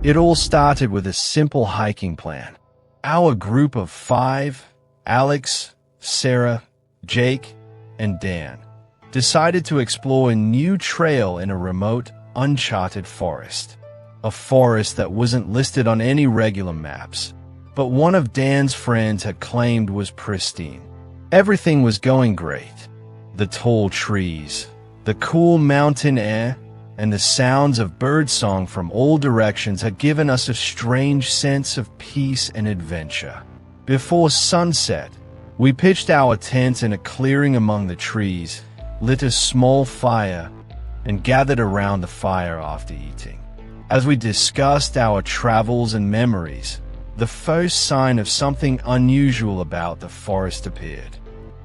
It all started with a simple hiking plan. Our group of 5, Alex, Sarah, Jake, and Dan, decided to explore a new trail in a remote, uncharted forest. A forest that wasn't listed on any regular maps, but one of Dan's friends had claimed was pristine. Everything was going great. The tall trees, the cool mountain air, and the sounds of birdsong from all directions had given us a strange sense of peace and adventure. Before sunset, we pitched our tents in a clearing among the trees, lit a small fire, and gathered around the fire after eating. As we discussed our travels and memories, the first sign of something unusual about the forest appeared.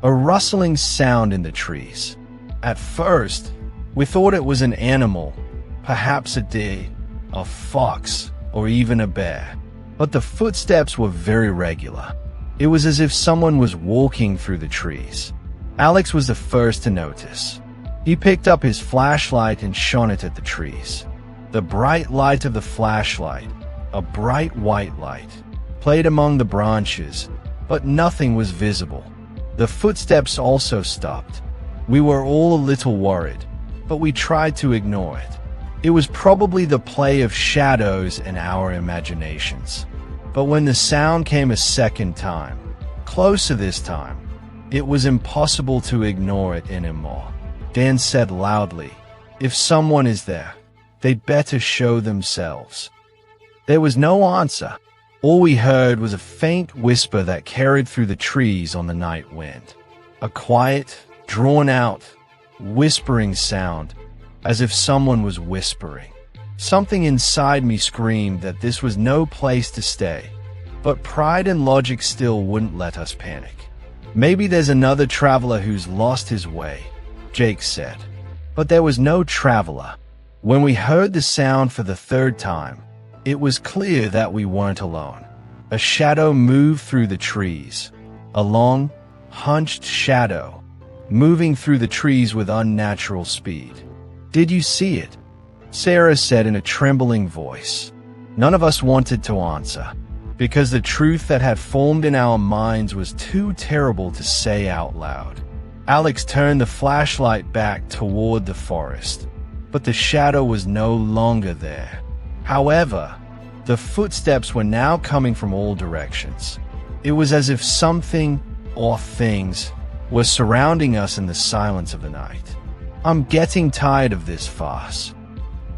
A rustling sound in the trees. At first, we thought it was an animal, perhaps a deer, a fox, or even a bear. But the footsteps were very regular. It was as if someone was walking through the trees. Alex was the first to notice. He picked up his flashlight and shone it at the trees. The bright light of the flashlight, a bright white light, played among the branches, but nothing was visible. The footsteps also stopped. We were all a little worried, but we tried to ignore it. It was probably the play of shadows in our imaginations. But when the sound came a second time, closer this time, it was impossible to ignore it anymore. Dan said loudly, "If someone is there, they'd better show themselves." There was no answer. All we heard was a faint whisper that carried through the trees on the night wind. A quiet, drawn-out, whispering sound, as if someone was whispering. Something inside me screamed that this was no place to stay, but pride and logic still wouldn't let us panic. "Maybe there's another traveler who's lost his way," Jake said. But there was no traveler. When we heard the sound for the third time, it was clear that we weren't alone. A shadow moved through the trees, a long, hunched shadow, moving through the trees with unnatural speed. "Did you see it?" Sarah said in a trembling voice. None of us wanted to answer, because the truth that had formed in our minds was too terrible to say out loud. Alex turned the flashlight back toward the forest, but the shadow was no longer there. However, the footsteps were now coming from all directions. It was as if something, or things, were surrounding us in the silence of the night. "I'm getting tired of this farce,"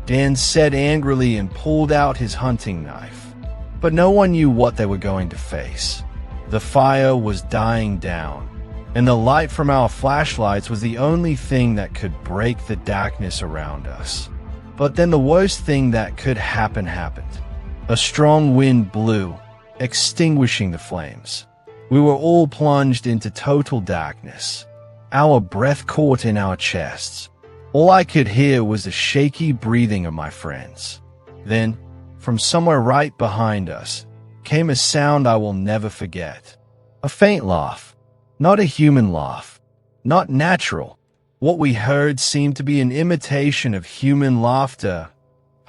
Dan said angrily and pulled out his hunting knife. But no one knew what they were going to face. The fire was dying down, and the light from our flashlights was the only thing that could break the darkness around us. But then the worst thing that could happen happened. A strong wind blew, extinguishing the flames. We were all plunged into total darkness. Our breath caught in our chests. All I could hear was the shaky breathing of my friends. Then, from somewhere right behind us, came a sound I will never forget. A faint laugh. Not a human laugh. Not natural. What we heard seemed to be an imitation of human laughter.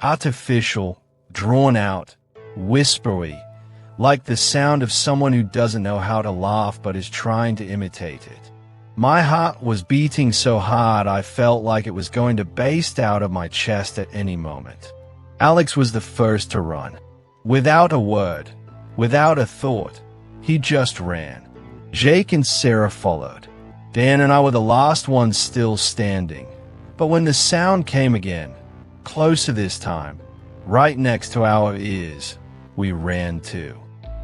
Artificial, drawn out, whispery, like the sound of someone who doesn't know how to laugh but is trying to imitate it. My heart was beating so hard I felt like it was going to burst out of my chest at any moment. Alex was the first to run. Without a word, without a thought, he just ran. Jake and Sarah followed. Dan and I were the last ones still standing. But when the sound came again, closer this time, right next to our ears, we ran too.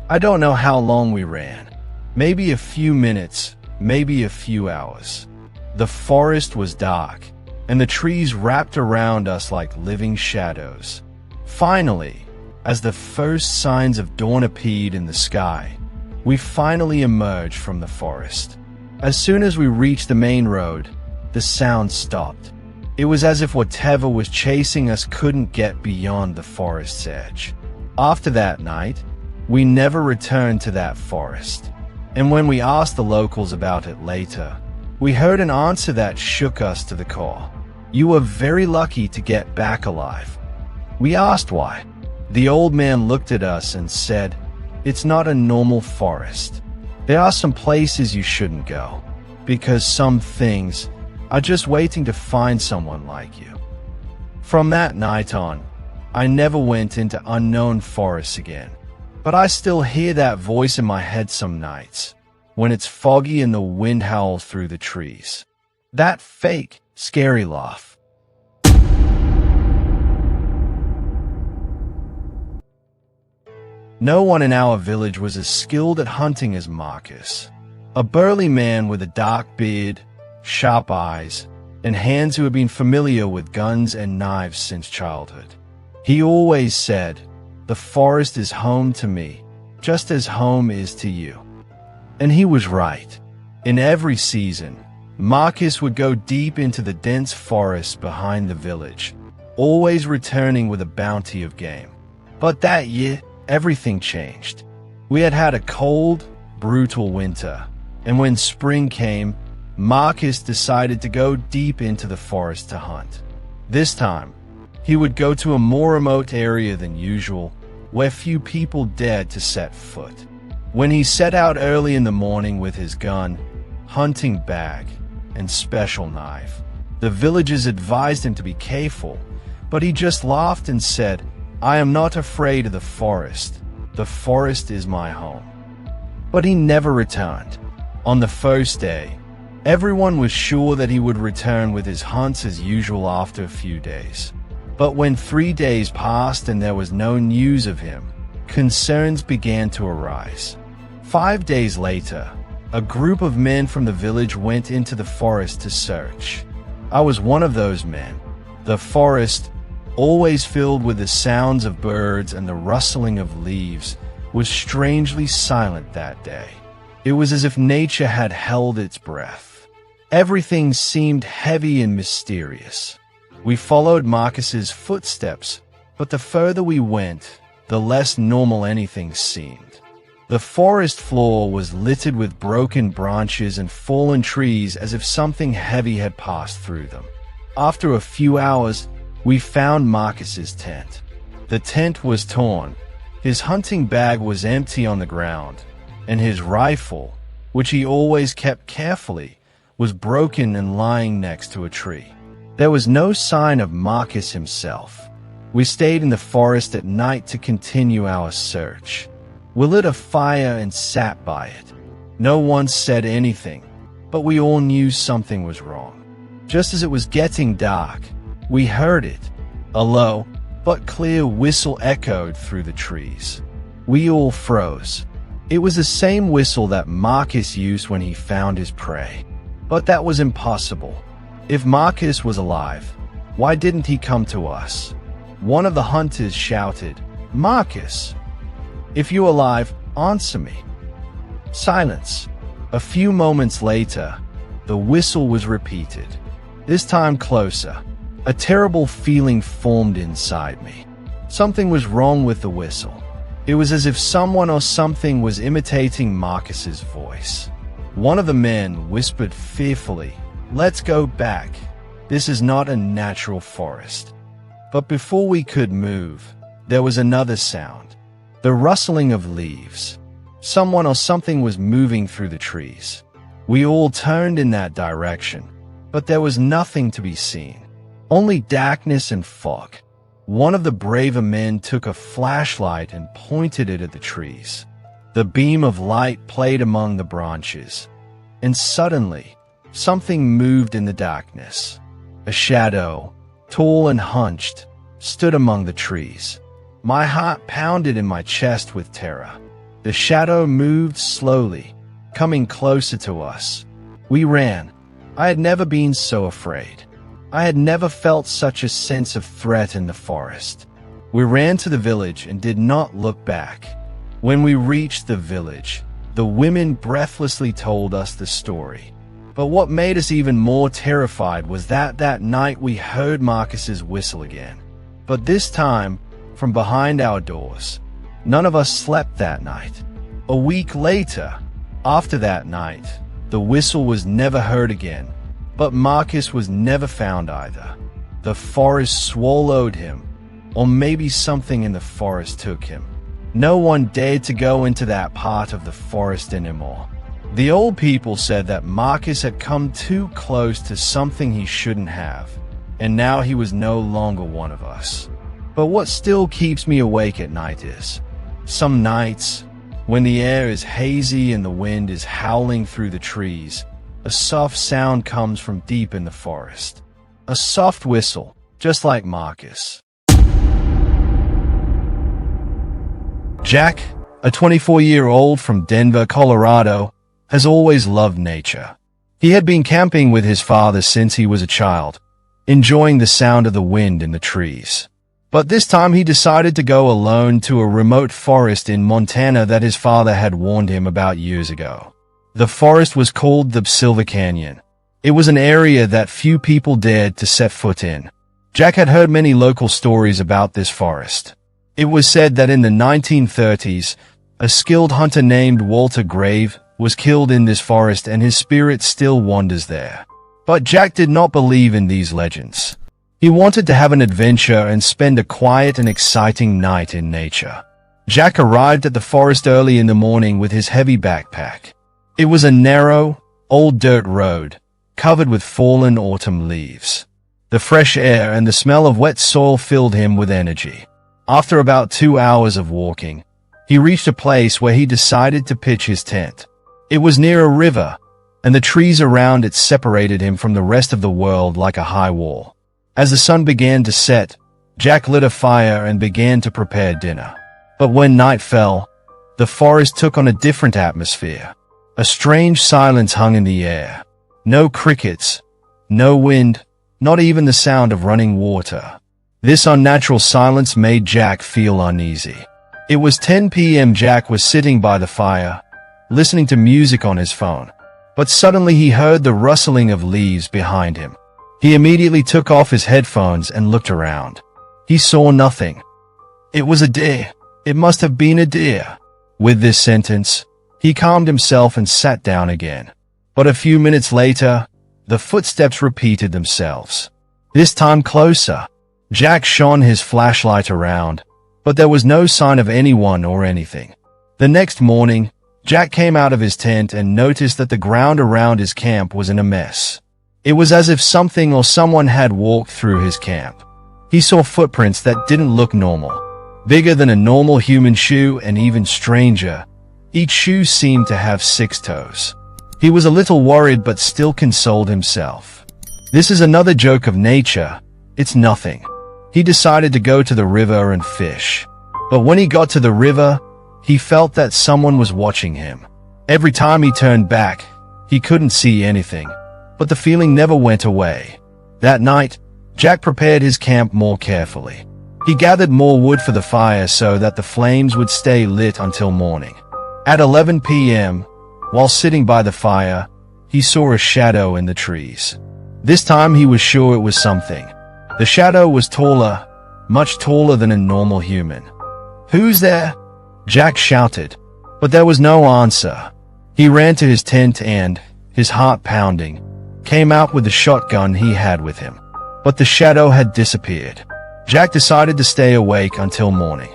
I don't know how long we ran. Maybe a few minutes, maybe a few hours. The forest was dark, and the trees wrapped around us like living shadows. Finally, as the first signs of dawn appeared in the sky, we finally emerged from the forest. As soon as we reached the main road, the sound stopped. It was as if whatever was chasing us couldn't get beyond the forest's edge. After that night, we never returned to that forest. And when we asked the locals about it later, we heard an answer that shook us to the core. "You were very lucky to get back alive." We asked why. The old man looked at us and said, "It's not a normal forest. There are some places you shouldn't go, because some things are just waiting to find someone like you." From that night on, I never went into unknown forests again. But I still hear that voice in my head some nights, when it's foggy and the wind howls through the trees. That fake, scary laugh. No one in our village was as skilled at hunting as Marcus. A burly man with a dark beard, sharp eyes, and hands who had been familiar with guns and knives since childhood. He always said, "The forest is home to me, just as home is to you." And he was right. In every season, Marcus would go deep into the dense forest behind the village, always returning with a bounty of game. But that year, everything changed. We had had a cold, brutal winter, and when spring came, Marcus decided to go deep into the forest to hunt. This time, he would go to a more remote area than usual, where few people dared to set foot. When he set out early in the morning with his gun, hunting bag, and special knife, the villagers advised him to be careful, but he just laughed and said, "I am not afraid of the forest. The forest is my home." But he never returned. On the first day, everyone was sure that he would return with his hunts as usual after a few days. But when 3 days passed and there was no news of him, concerns began to arise. 5 days later, a group of men from the village went into the forest to search. I was one of those men. The forest, always filled with the sounds of birds and the rustling of leaves, was strangely silent that day. It was as if nature had held its breath. Everything seemed heavy and mysterious. We followed Marcus's footsteps, but the further we went, the less normal anything seemed. The forest floor was littered with broken branches and fallen trees as if something heavy had passed through them. After a few hours, we found Marcus's tent. The tent was torn, his hunting bag was empty on the ground, and his rifle, which he always kept carefully, was broken and lying next to a tree. There was no sign of Marcus himself. We stayed in the forest at night to continue our search. We lit a fire and sat by it. No one said anything, but we all knew something was wrong. Just as it was getting dark, we heard it. A low, but clear whistle echoed through the trees. We all froze. It was the same whistle that Marcus used when he found his prey. But that was impossible. If Marcus was alive, why didn't he come to us? One of the hunters shouted, "Marcus, if you're alive, answer me." Silence. A few moments later, the whistle was repeated, this time closer. A terrible feeling formed inside me. Something was wrong with the whistle. It was as if someone or something was imitating Marcus's voice. One of the men whispered fearfully, "Let's go back. This is not a natural forest." But before we could move, there was another sound. The rustling of leaves. Someone or something was moving through the trees. We all turned in that direction, but there was nothing to be seen. Only darkness and fog. One of the braver men took a flashlight and pointed it at the trees. The beam of light played among the branches, and suddenly, something moved in the darkness. A shadow, tall and hunched, stood among the trees. My heart pounded in my chest with terror. The shadow moved slowly, coming closer to us. We ran. I had never been so afraid. I had never felt such a sense of threat in the forest. We ran to the village and did not look back. When we reached the village, the women breathlessly told us the story. But what made us even more terrified was that night we heard Marcus's whistle again. But this time, from behind our doors. None of us slept that night. A week later, after that night, the whistle was never heard again, but Marcus was never found either. The forest swallowed him, or maybe something in the forest took him. No one dared to go into that part of the forest anymore. The old people said that Marcus had come too close to something he shouldn't have, and now he was no longer one of us. But what still keeps me awake at night is, some nights, when the air is hazy and the wind is howling through the trees, a soft sound comes from deep in the forest. A soft whistle, just like Marcus. Jack, a 24-year-old from Denver, Colorado, has always loved nature. He had been camping with his father since he was a child, enjoying the sound of the wind in the trees. But this time he decided to go alone to a remote forest in Montana that his father had warned him about years ago. The forest was called the Silver Canyon. It was an area that few people dared to set foot in. Jack had heard many local stories about this forest. It was said that in the 1930s, a skilled hunter named Walter Grave was killed in this forest and his spirit still wanders there. But Jack did not believe in these legends. He wanted to have an adventure and spend a quiet and exciting night in nature. Jack arrived at the forest early in the morning with his heavy backpack. It was a narrow, old dirt road, covered with fallen autumn leaves. The fresh air and the smell of wet soil filled him with energy. After about 2 hours of walking, he reached a place where he decided to pitch his tent. It was near a river, and the trees around it separated him from the rest of the world like a high wall. As the sun began to set, Jack lit a fire and began to prepare dinner. But when night fell, the forest took on a different atmosphere. A strange silence hung in the air. No crickets, no wind, not even the sound of running water. This unnatural silence made Jack feel uneasy. It was 10 p.m. Jack was sitting by the fire, listening to music on his phone. But suddenly he heard the rustling of leaves behind him. He immediately took off his headphones and looked around. He saw nothing. It was a deer. It must have been a deer. With this sentence, he calmed himself and sat down again. But a few minutes later, the footsteps repeated themselves. This time closer. Jack shone his flashlight around, but there was no sign of anyone or anything. The next morning, Jack came out of his tent and noticed that the ground around his camp was in a mess. It was as if something or someone had walked through his camp. He saw footprints that didn't look normal, bigger than a normal human shoe and even stranger. Each shoe seemed to have 6 toes. He was a little worried but still consoled himself. This is another joke of nature. It's nothing. He decided to go to the river and fish. But when he got to the river, he felt that someone was watching him. Every time he turned back, he couldn't see anything. But the feeling never went away. That night, Jack prepared his camp more carefully. He gathered more wood for the fire so that the flames would stay lit until morning. At 11 p.m., while sitting by the fire, he saw a shadow in the trees. This time he was sure it was something. The shadow was taller, much taller than a normal human. "Who's there?" Jack shouted, but there was no answer. He ran to his tent and, his heart pounding, came out with the shotgun he had with him. But the shadow had disappeared. Jack decided to stay awake until morning.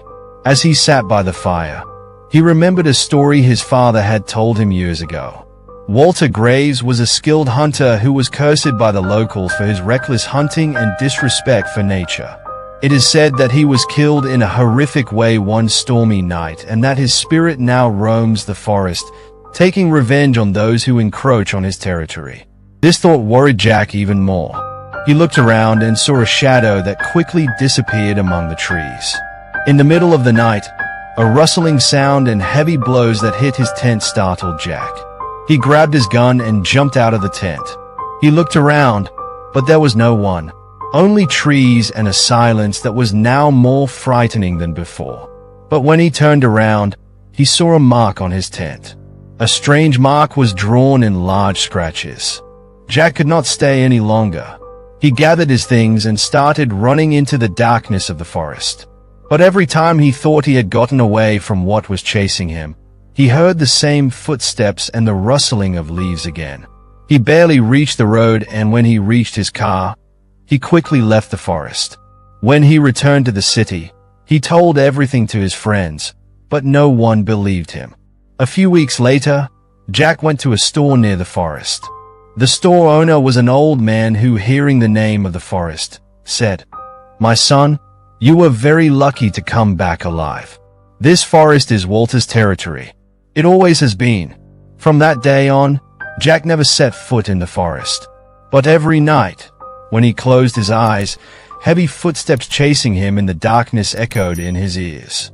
As he sat by the fire, he remembered a story his father had told him years ago. Walter Graves was a skilled hunter who was cursed by the locals for his reckless hunting and disrespect for nature. It is said that he was killed in a horrific way one stormy night and that his spirit now roams the forest, taking revenge on those who encroach on his territory. This thought worried Jack even more. He looked around and saw a shadow that quickly disappeared among the trees. In the middle of the night, a rustling sound and heavy blows that hit his tent startled Jack. He grabbed his gun and jumped out of the tent. He looked around, but there was no one. Only trees and a silence that was now more frightening than before. But when he turned around, he saw a mark on his tent. A strange mark was drawn in large scratches. Jack could not stay any longer. He gathered his things and started running into the darkness of the forest. But every time he thought he had gotten away from what was chasing him, he heard the same footsteps and the rustling of leaves again. He barely reached the road, and when he reached his car, he quickly left the forest. When he returned to the city, he told everything to his friends, but no one believed him. A few weeks later, Jack went to a store near the forest. The store owner was an old man who, hearing the name of the forest, said, "My son, you were very lucky to come back alive. This forest is Walter's territory. It always has been." From that day on, Jack never set foot in the forest. But every night, when he closed his eyes, heavy footsteps chasing him in the darkness echoed in his ears.